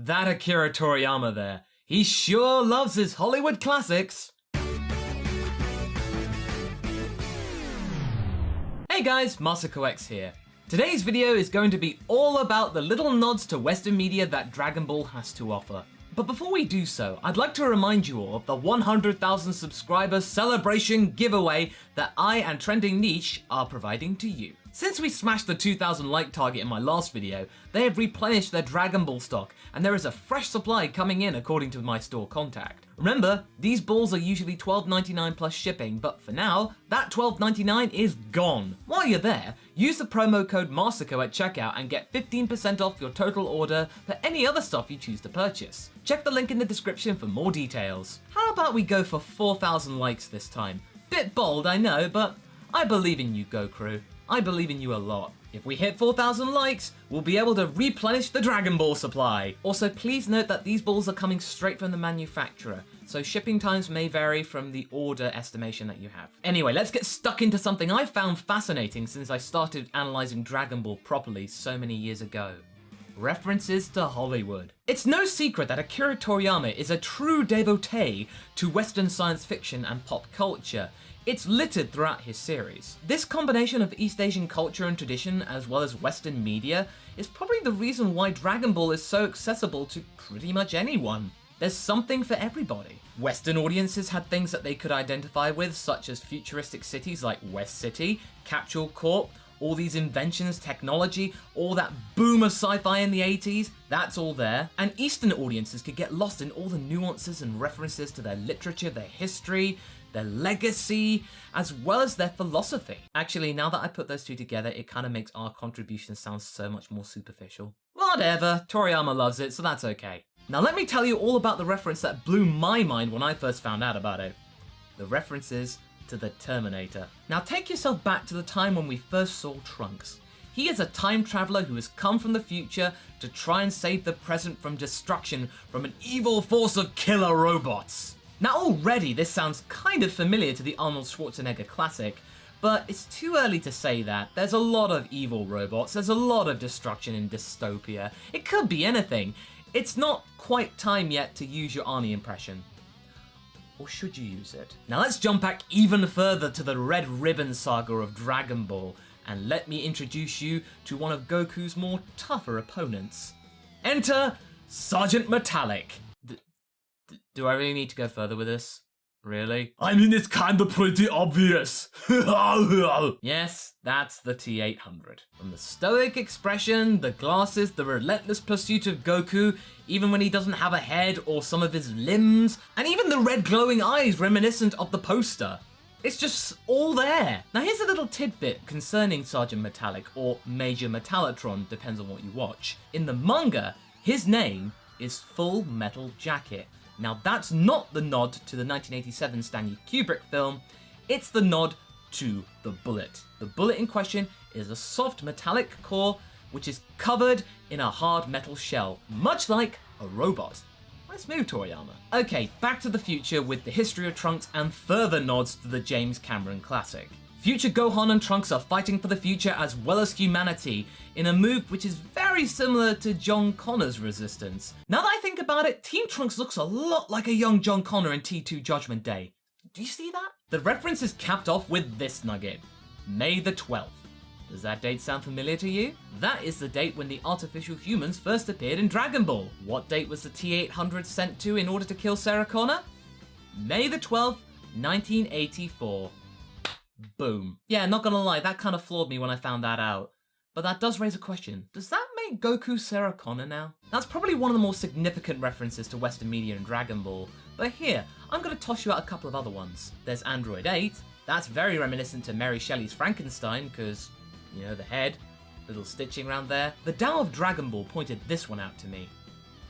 That Akira Toriyama there. He sure loves his Hollywood classics. Hey guys, MasakoX here. Today's video is going to be all about the little nods to Western media that Dragon Ball has to offer. But before we do so, I'd like to remind you all of the 100,000 subscribers celebration giveaway that I and Trending Niche are providing to you. Since we smashed the 2,000 like target in my last video, they have replenished their Dragon Ball stock, and there is a fresh supply coming in according to my store contact. Remember, these balls are usually $12.99 plus shipping, but for now, that $12.99 is gone. While you're there, use the promo code MASAKO at checkout and get 15% off your total order for any other stuff you choose to purchase. Check the link in the description for more details. How about we go for 4,000 likes this time? Bit bold, I know, but I believe in you, Go Crew. I believe in you a lot. If we hit 4,000 likes, we'll be able to replenish the Dragon Ball supply. Also, please note that these balls are coming straight from the manufacturer, so shipping times may vary from the order estimation that you have. Anyway, let's get stuck into something I found fascinating since I started analyzing Dragon Ball properly so many years ago. References to Hollywood. It's no secret that Akira Toriyama is a true devotee to Western science fiction and pop culture. It's littered throughout his series. This combination of East Asian culture and tradition as well as Western media is probably the reason why Dragon Ball is so accessible to pretty much anyone. There's something for everybody. Western audiences had things that they could identify with, such as futuristic cities like West City, Capsule Corp, all these inventions, technology, all that boom of sci-fi in the 80s, that's all there. And Eastern audiences could get lost in all the nuances and references to their literature, their history, their legacy, as well as their philosophy. Actually, now that I put those two together, it kind of makes our contribution sound so much more superficial. Whatever, Toriyama loves it, so that's okay. Now let me tell you all about the reference that blew my mind when I first found out about it. The references to the Terminator. Now take yourself back to the time when we first saw Trunks. He is a time traveler who has come from the future to try and save the present from destruction from an evil force of killer robots. Now already this sounds kind of familiar to the Arnold Schwarzenegger classic, but it's too early to say that. There's a lot of evil robots, there's a lot of destruction in dystopia. It could be anything. It's not quite time yet to use your Arnie impression. Or should you use it? Now let's jump back even further to the Red Ribbon saga of Dragon Ball, and let me introduce you to one of Goku's more tougher opponents. Enter Sergeant Metallic. Do I really need to go further with this? Really? I mean, it's kinda pretty obvious. Yes, that's the T-800. From the stoic expression, the glasses, the relentless pursuit of Goku, even when he doesn't have a head or some of his limbs, and even the red glowing eyes reminiscent of the poster. It's just all there. Now here's a little tidbit concerning Sergeant Metallic, or Major Metallitron, depends on what you watch. In the manga, his name is Full Metal Jacket. Now that's not the nod to the 1987 Stanley Kubrick film, it's the nod to the bullet. The bullet in question is a soft metallic core which is covered in a hard metal shell, much like a robot. Nice move, Toriyama. Okay, back to the future with the history of Trunks and further nods to the James Cameron classic. Future Gohan and Trunks are fighting for the future as well as humanity in a move which is very similar to John Connor's Resistance. Now that I think about it, Team Trunks looks a lot like a young John Connor in T2 Judgment Day. Do you see that? The reference is capped off with this nugget. May the 12th. Does that date sound familiar to you? That is the date when the artificial humans first appeared in Dragon Ball. What date was the T-800 sent to in order to kill Sarah Connor? May the 12th, 1984. Boom. Yeah, not gonna lie, that kind of floored me when I found that out. But that does raise a question. Does that make Goku Sarah Connor now? That's probably one of the more significant references to Western media in Dragon Ball. But here, I'm gonna toss you out a couple of other ones. There's Android 8. That's very reminiscent to Mary Shelley's Frankenstein, because, you know, the head, little stitching around there. The Tao of Dragon Ball pointed this one out to me.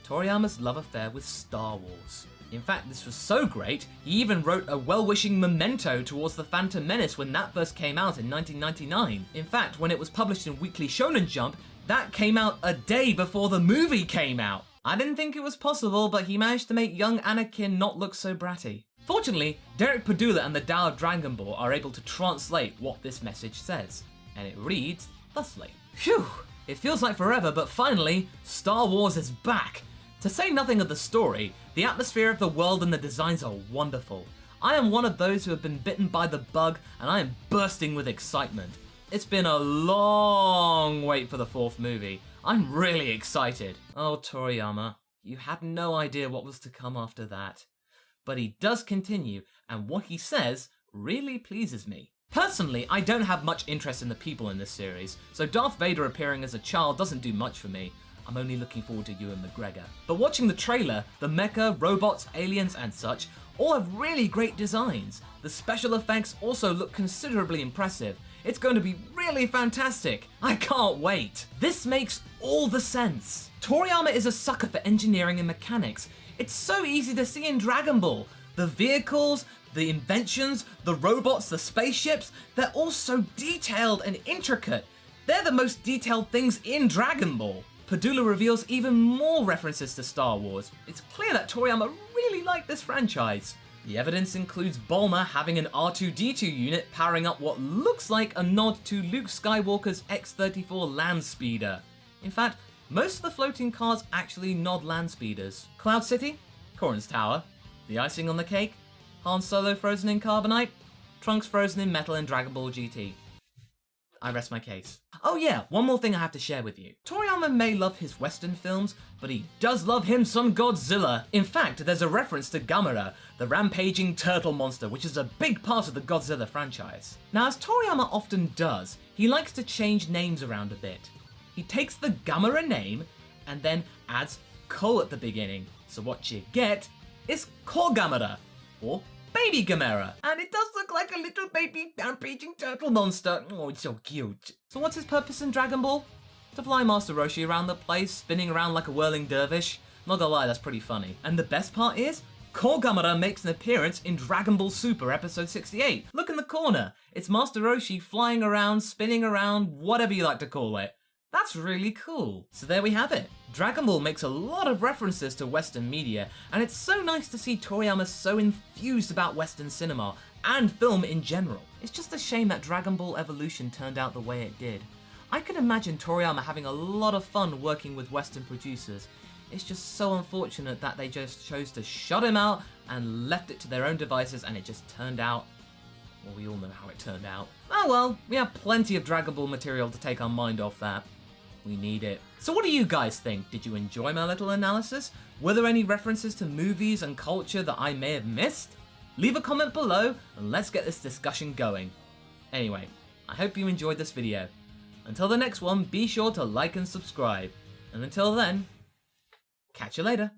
Toriyama's love affair with Star Wars. In fact, this was so great, he even wrote a well-wishing memento towards The Phantom Menace when that first came out in 1999. In fact, when it was published in Weekly Shonen Jump, that came out a day before the movie came out. I didn't think it was possible, but he managed to make young Anakin not look so bratty. Fortunately, Derek Padula and the Tao of Dragon Ball are able to translate what this message says, and it reads thusly. Phew! It feels like forever, but finally, Star Wars is back! To say nothing of the story, the atmosphere of the world and the designs are wonderful. I am one of those who have been bitten by the bug, and I am bursting with excitement. It's been a long wait for the 4th movie. I'm really excited. Oh, Toriyama, you had no idea what was to come after that. But he does continue, and what he says really pleases me. Personally, I don't have much interest in the people in this series, so Darth Vader appearing as a child doesn't do much for me. I'm only looking forward to Ewan McGregor. But watching the trailer, the mecha, robots, aliens and such all have really great designs. The special effects also look considerably impressive. It's going to be really fantastic. I can't wait. This makes all the sense. Toriyama is a sucker for engineering and mechanics. It's so easy to see in Dragon Ball. The vehicles, the inventions, the robots, the spaceships, they're all so detailed and intricate. They're the most detailed things in Dragon Ball. Padula reveals even more references to Star Wars. It's clear that Toriyama really liked this franchise. The evidence includes Bulma having an R2-D2 unit powering up what looks like a nod to Luke Skywalker's X-34 land speeder. In fact, most of the floating cars actually nod land speeders. Cloud City, Corrin's Tower, the icing on the cake, Han Solo frozen in carbonite, Trunks frozen in metal in Dragon Ball GT. I rest my case. Oh yeah, one more thing I have to share with you. Toriyama may love his Western films, but he does love him some Godzilla. In fact, there's a reference to Gamera, the rampaging turtle monster, which is a big part of the Godzilla franchise. Now, as Toriyama often does, he likes to change names around a bit. He takes the Gamera name and then adds Ko at the beginning, so what you get is Ko Gamera, or Baby Gamera. And it does look like a little baby rampaging turtle monster. Oh, it's so cute. So what's his purpose in Dragon Ball? To fly Master Roshi around the place, spinning around like a whirling dervish? Not gonna lie, that's pretty funny. And the best part is, Ko Gamera makes an appearance in Dragon Ball Super episode 68. Look in the corner. It's Master Roshi flying around, spinning around, whatever you like to call it. That's really cool. So there we have it. Dragon Ball makes a lot of references to Western media, and it's so nice to see Toriyama so enthused about Western cinema and film in general. It's just a shame that Dragon Ball Evolution turned out the way it did. I can imagine Toriyama having a lot of fun working with Western producers. It's just so unfortunate that they just chose to shut him out and left it to their own devices, and it just turned out, well, we all know how it turned out. Oh well, we have plenty of Dragon Ball material to take our mind off that. We need it. So what do you guys think? Did you enjoy my little analysis? Were there any references to movies and culture that I may have missed? Leave a comment below and let's get this discussion going. Anyway, I hope you enjoyed this video. Until the next one, be sure to like and subscribe. And until then, catch you later.